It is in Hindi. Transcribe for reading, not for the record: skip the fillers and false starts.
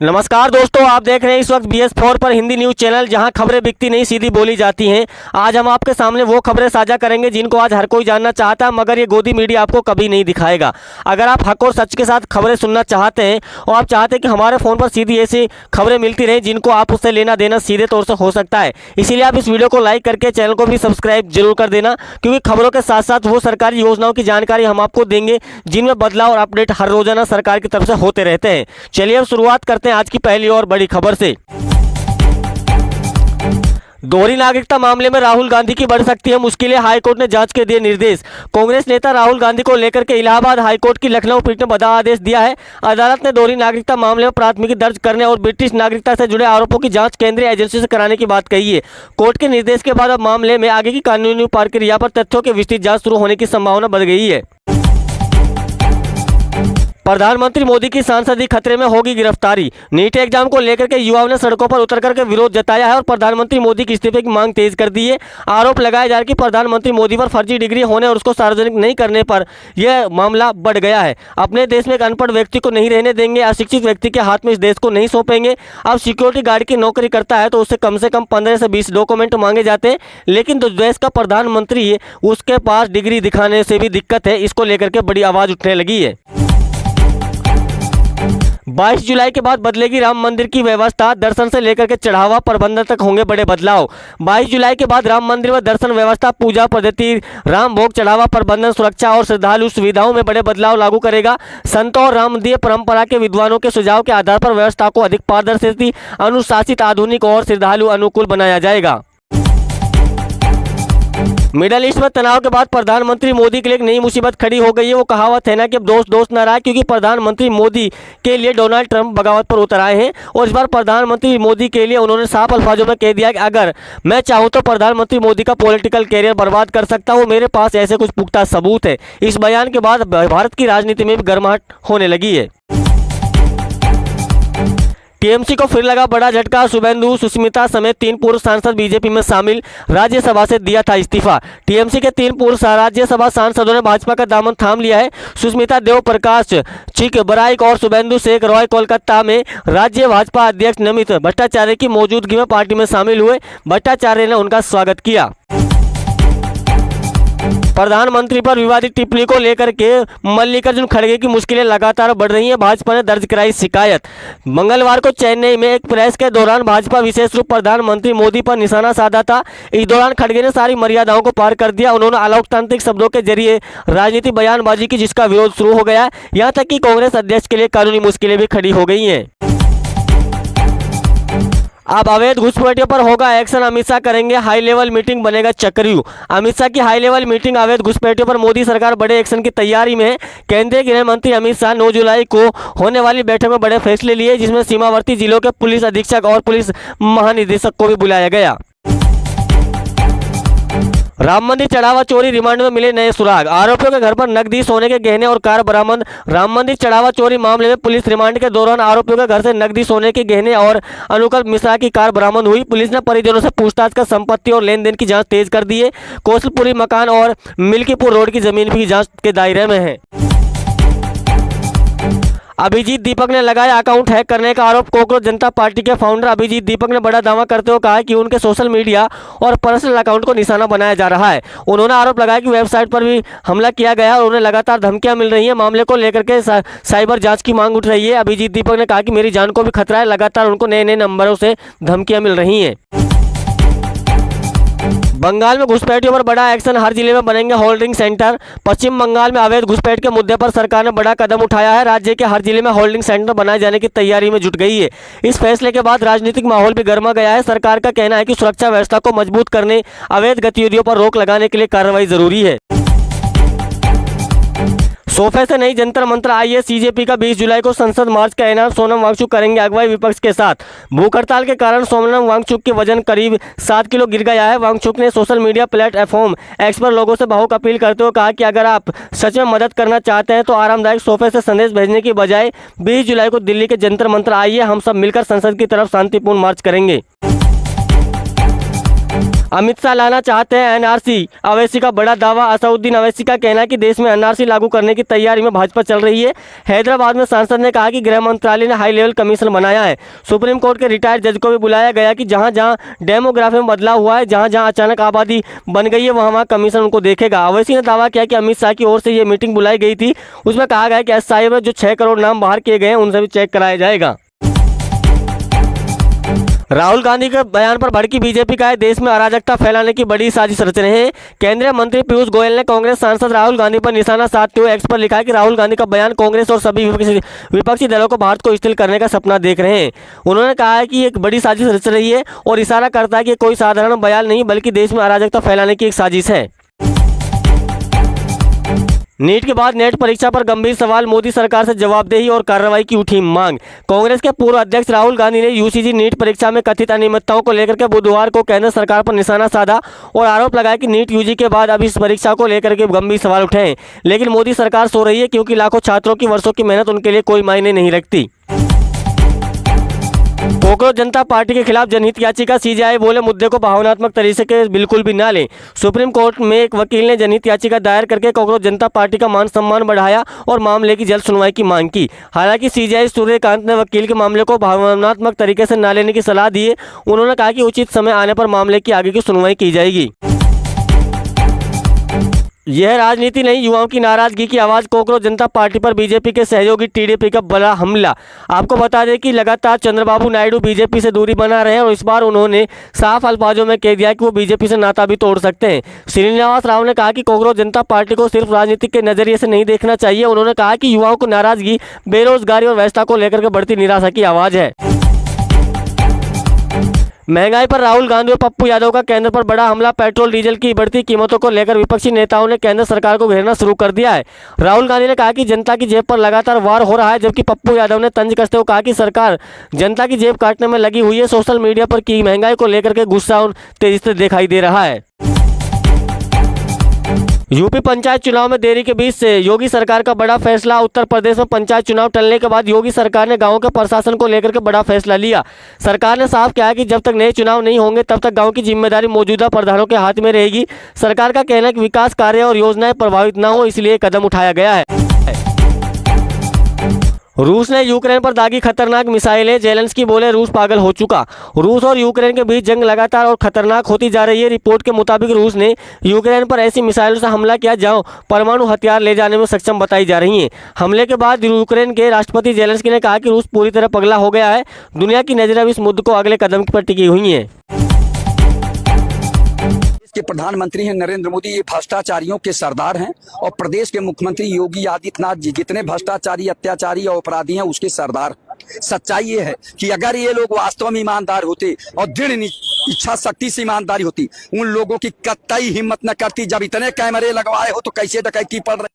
नमस्कार दोस्तों, आप देख रहे हैं इस वक्त BS4 पर हिंदी न्यूज़ चैनल, जहां खबरें बिकती नहीं सीधी बोली जाती हैं। आज हम आपके सामने वो खबरें साझा करेंगे जिनको आज हर कोई जानना चाहता है, मगर ये गोदी मीडिया आपको कभी नहीं दिखाएगा। अगर आप हक और सच के साथ खबरें सुनना चाहते हैं और आप चाहते हैं कि हमारे फ़ोन पर सीधी ऐसी खबरें मिलती रहें जिनको आप उससे लेना देना सीधे तौर से हो सकता है, इसीलिए आप इस वीडियो को लाइक करके चैनल को भी सब्सक्राइब जरूर कर देना, क्योंकि खबरों के साथ साथ वो सरकारी योजनाओं की जानकारी हम आपको देंगे जिनमें बदलाव और अपडेट हर रोजाना सरकार की तरफ से होते रहते हैं। चलिए अब शुरुआत करते हैं आज की पहली और बड़ी खबर से। दोहरी नागरिकता मामले में राहुल गांधी की बढ़ सकती है मुश्किलें, हाईकोर्ट ने जांच के दिए निर्देश। कांग्रेस नेता राहुल गांधी को लेकर के इलाहाबाद हाईकोर्ट की लखनऊ पीठ ने बड़ा आदेश दिया है। अदालत ने दोहरी नागरिकता मामले में प्राथमिकी दर्ज करने और ब्रिटिश नागरिकता से जुड़े आरोपों की जांच केंद्रीय एजेंसी से कराने की बात कही है। कोर्ट के निर्देश के बाद अब मामले में आगे की कानूनी प्रक्रिया पर तथ्यों की विस्तृत जांच शुरू होने की संभावना बढ़ गई है। प्रधानमंत्री मोदी की सांसदी खतरे में, होगी गिरफ्तारी। नीट एग्जाम को लेकर के युवाओं ने सड़कों पर उतर करके विरोध जताया है और प्रधानमंत्री मोदी के इस्तीफे की मांग तेज कर दी है। आरोप लगाया जा रहा है कि प्रधानमंत्री मोदी पर फर्जी डिग्री होने और उसको सार्वजनिक नहीं करने पर यह मामला बढ़ गया है। अपने देश में एक अनपढ़ व्यक्ति को नहीं रहने देंगे, अशिक्षित व्यक्ति के हाथ में इस देश को नहीं सौंपेंगे। अब सिक्योरिटी गार्ड की नौकरी करता है तो उससे कम 15 से 20 डॉक्यूमेंट मांगे जाते हैं, लेकिन जो देश का प्रधानमंत्री है उसके पास डिग्री दिखाने से भी दिक्कत है। इसको लेकर के बड़ी आवाज उठने लगी है। 22 जुलाई के बाद बदलेगी राम मंदिर की व्यवस्था, दर्शन से लेकर के चढ़ावा प्रबंधन तक होंगे बड़े बदलाव। 22 जुलाई के बाद राम मंदिर में दर्शन व्यवस्था, पूजा पद्धति, राम भोग, चढ़ावा प्रबंधन, सुरक्षा और श्रद्धालु सुविधाओं में बड़े बदलाव लागू करेगा। संतों और रामदीय परंपरा के विद्वानों के सुझाव के आधार पर व्यवस्था को अधिक पारदर्शी, अनुशासित, आधुनिक और श्रद्धालु अनुकूल बनाया जाएगा। मिडल ईस्ट में तनाव के बाद प्रधानमंत्री मोदी के लिए एक नई मुसीबत खड़ी हो गई है। वो कहावत है ना कि अब दोस्त दोस्त न रहा, क्योंकि प्रधानमंत्री मोदी के लिए डोनाल्ड ट्रंप बगावत पर उतर आए हैं और इस बार प्रधानमंत्री मोदी के लिए उन्होंने साफ अल्फाजों में कह दिया कि अगर मैं चाहूँ तो प्रधानमंत्री मोदी का पॉलिटिकल कैरियर बर्बाद कर सकता हूँ, मेरे पास ऐसे कुछ पुख्ता सबूत है। इस बयान के बाद भारत की राजनीति में भी गर्माहट होने लगी है। टीएमसी को फिर लगा बड़ा झटका, शुभेंदु सुष्मिता समेत 3 पूर्व सांसद बीजेपी में शामिल, राज्यसभा से दिया था इस्तीफा। टीएमसी के 3 पूर्व राज्यसभा सांसदों ने भाजपा का दामन थाम लिया है। सुष्मिता देव प्रकाश चिकबराइक और शुभेंदु शेख रॉय कोलकाता में राज्य भाजपा अध्यक्ष नमित भट्टाचार्य की मौजूदगी में पार्टी में शामिल हुए। भट्टाचार्य ने उनका स्वागत किया। प्रधानमंत्री पर विवादित टिप्पणी को लेकर के मल्लिकार्जुन खड़गे की मुश्किलें लगातार बढ़ रही हैं। भाजपा ने दर्ज कराई शिकायत। मंगलवार को चेन्नई में एक प्रेस के दौरान भाजपा विशेष रूप प्रधानमंत्री मोदी पर निशाना साधा था। इस दौरान खड़गे ने सारी मर्यादाओं को पार कर दिया। उन्होंने अलोकतांत्रिक शब्दों के जरिए राजनीतिक बयानबाजी की, जिसका विरोध शुरू हो गया। यहाँ तक कि कांग्रेस अध्यक्ष के लिए कानूनी मुश्किलें भी खड़ी हो गई हैं। अब अवैध घुसपैठियों पर होगा एक्शन, अमित शाह करेंगे हाई लेवल मीटिंग, बनेगा चक्रव्यूह। अमित शाह की हाई लेवल मीटिंग, अवैध घुसपैठियों पर मोदी सरकार बड़े एक्शन की तैयारी में है। केंद्रीय गृह मंत्री अमित शाह 9 जुलाई को होने वाली बैठक में बड़े फैसले लिए, जिसमें सीमावर्ती जिलों के पुलिस अधीक्षक और पुलिस महानिदेशक को भी बुलाया गया। राम मंदिर चढ़ावा चोरी, रिमांड में मिले नए सुराग, आरोपियों के घर पर नकदी, सोने के गहने और कार बरामद। राम मंदिर चढ़ावा चोरी मामले में पुलिस रिमांड के दौरान आरोपियों के घर से नकदी, सोने के गहने और अनुकल्प मिश्रा की कार बरामद हुई। पुलिस ने परिजनों से पूछताछ कर संपत्ति और लेन देन की जांच तेज कर दी है। कौशलपुरी मकान और मिल्कीपुर रोड की जमीन भी जांच के दायरे में है। अभिजीत दीपक ने लगाया अकाउंट हैक करने का आरोप। कॉकरोच जनता पार्टी के फाउंडर अभिजीत दीपक ने बड़ा दावा करते हुए कहा कि उनके सोशल मीडिया और पर्सनल अकाउंट को निशाना बनाया जा रहा है। उन्होंने आरोप लगाया कि वेबसाइट पर भी हमला किया गया और उन्हें लगातार धमकियां मिल रही हैं। मामले को लेकर के साइबर जांच की मांग उठ रही है। अभिजीत दीपक ने कहा कि मेरी जान को भी खतरा है, लगातार उनको नए नए नंबरों से धमकियां मिल रही हैं। बंगाल में घुसपैठियों पर बड़ा एक्शन, हर जिले में बनेंगे होल्डिंग सेंटर। पश्चिम बंगाल में अवैध घुसपैठ के मुद्दे पर सरकार ने बड़ा कदम उठाया है। राज्य के हर जिले में होल्डिंग सेंटर बनाए जाने की तैयारी में जुट गई है। इस फैसले के बाद राजनीतिक माहौल भी गर्मा गया है। सरकार का कहना है कि सुरक्षा व्यवस्था को मजबूत करने, अवैध गतिविधियों पर रोक लगाने के लिए कार्रवाई जरूरी है। सोफे से नई जंतर मंत्र आई है। सीजेपी का 20 जुलाई को संसद मार्च का ऐलान, सोनम वांगचुक करेंगे अगुवाई विपक्ष के साथ। भूख हड़ताल के कारण सोनम वांगचुक के वजन करीब 7 किलो गिर गया है। वांगचुक ने सोशल मीडिया प्लेटफॉर्म एक्स पर लोगों से भावुक अपील करते हुए कहा कि अगर आप सच में मदद करना चाहते हैं तो आरामदायक सोफे से संदेश भेजने की बजाय 20 जुलाई को दिल्ली के जंतर मंत्र आइए, हम सब मिलकर संसद की तरफ शांतिपूर्ण मार्च करेंगे। अमित शाह लाना चाहते हैं एनआरसी, अवैसी का बड़ा दावा। असदुद्दीन अवैसी का कहना है कि देश में एनआरसी लागू करने की तैयारी में भाजपा चल रही है। हैदराबाद में सांसद ने कहा कि गृह मंत्रालय ने हाई लेवल कमीशन बनाया है। सुप्रीम कोर्ट के रिटायर्ड जज को भी बुलाया गया कि जहां जहां डेमोग्राफी में बदलाव हुआ है, जहां जहां अचानक आबादी बन गई है, वहां कमीशन उनको देखेगा। अवैसी ने दावा किया कि अमित शाह की ओर से ये मीटिंग बुलाई गई थी। उसमें कहा गया कि एसआई में जो 6 करोड़ नाम बाहर किए गए हैं उनसे भी चेक कराया जाएगा। राहुल गांधी के बयान पर भड़की बीजेपी का है देश में अराजकता फैलाने की बड़ी साजिश रच रहे हैं। केंद्रीय मंत्री पीयूष गोयल ने कांग्रेस सांसद राहुल गांधी पर निशाना साधते हुए एक्स पर लिखा है कि राहुल गांधी का बयान कांग्रेस और सभी विपक्षी दलों को भारत को स्थिर करने का सपना देख रहे हैं। उन्होंने कहा है कि एक बड़ी साजिश रच रही है और इशारा करता है कि कोई साधारण बयान नहीं बल्कि देश में अराजकता फैलाने की एक साजिश है। नीट के बाद नेट परीक्षा पर गंभीर सवाल, मोदी सरकार से जवाबदेही और कार्रवाई की उठी मांग। कांग्रेस के पूर्व अध्यक्ष राहुल गांधी ने यूजीसी नीट परीक्षा में कथित अनियमितताओं को लेकर के बुधवार को केंद्र सरकार पर निशाना साधा और आरोप लगाया कि नीट यूजी के बाद अब इस परीक्षा को लेकर के गंभीर सवाल उठे हैं। लेकिन मोदी सरकार सो रही है क्योंकि लाखों छात्रों की वर्षों की मेहनत उनके लिए कोई मायने नहीं रखती। कोकरोच जनता पार्टी के खिलाफ जनहित याचिका, सीजेआई बोले मुद्दे को भावनात्मक तरीके से बिल्कुल भी ना लें। सुप्रीम कोर्ट में एक वकील ने जनहित याचिका दायर करके कोकरोच जनता पार्टी का मान सम्मान बढ़ाया और मामले की जल्द सुनवाई की मांग की। हालांकि सीजेआई सूर्यकांत ने वकील के मामले को भावनात्मक तरीके से ना लेने की सलाह दी है। उन्होंने कहा कि उचित समय आने पर मामले की आगे की सुनवाई की जाएगी। यह राजनीति नहीं, युवाओं की नाराजगी की आवाज़। कोकरोच जनता पार्टी पर बीजेपी के सहयोगी टीडीपी का बड़ा हमला। आपको बता दें कि लगातार चंद्रबाबू नायडू बीजेपी से दूरी बना रहे हैं और इस बार उन्होंने साफ अल्फाजों में कह दिया कि वो बीजेपी से नाता भी तोड़ सकते हैं। श्रीनिवास राव ने कहा कि कोकरोच जनता पार्टी को सिर्फ राजनीतिक के नजरिए से नहीं देखना चाहिए। उन्होंने कहा कि युवाओं को नाराजगी, बेरोजगारी और व्यवस्था को लेकर के बढ़ती निराशा की आवाज़ है। महंगाई पर राहुल गांधी और पप्पू यादव का केंद्र पर बड़ा हमला। पेट्रोल डीजल की बढ़ती कीमतों को लेकर विपक्षी नेताओं ने केंद्र सरकार को घेरना शुरू कर दिया है। राहुल गांधी ने कहा कि जनता की जेब पर लगातार वार हो रहा है, जबकि पप्पू यादव ने तंज कसते हुए कहा कि सरकार जनता की जेब काटने में लगी हुई है। सोशल मीडिया पर की महंगाई को लेकर के गुस्सा तेजी से दिखाई दे रहा है। यूपी पंचायत चुनाव में देरी के बीच से योगी सरकार का बड़ा फैसला। उत्तर प्रदेश में पंचायत चुनाव टलने के बाद योगी सरकार ने गांवों के प्रशासन को लेकर के बड़ा फैसला लिया। सरकार ने साफ किया कि जब तक नए चुनाव नहीं होंगे तब तक गांव की जिम्मेदारी मौजूदा प्रधानों के हाथ में रहेगी। सरकार का कहना है कि विकास कार्य और योजनाएं प्रभावित न हो, इसलिए कदम उठाया गया है। रूस ने यूक्रेन पर दागी खतरनाक मिसाइलें। जेलेंस्की बोले रूस पागल हो चुका। रूस और यूक्रेन के बीच जंग लगातार और खतरनाक होती जा रही है। रिपोर्ट के मुताबिक रूस ने यूक्रेन पर ऐसी मिसाइलों से हमला किया जो परमाणु हथियार ले जाने में सक्षम बताई जा रही हैं। हमले के बाद यूक्रेन के राष्ट्रपति जेलेंस्की ने कहा कि रूस पूरी तरह पगला हो गया है। दुनिया की नजरें अब इस मुद्दे को अगले कदम पर टिकी हुई हैं। के प्रधानमंत्री हैं नरेंद्र मोदी, ये भ्रष्टाचारियों के सरदार हैं और प्रदेश के मुख्यमंत्री योगी आदित्यनाथ जी जितने भ्रष्टाचारी, अत्याचारी और अपराधी हैं उसके सरदार। सच्चाई ये है कि अगर ये लोग वास्तव में ईमानदार होते और दृढ़ इच्छा शक्ति से ईमानदारी होती, उन लोगों की कतई हिम्मत न करती। जब इतने कैमरे लगवाए हो तो कैसे डकैती पड़ रही।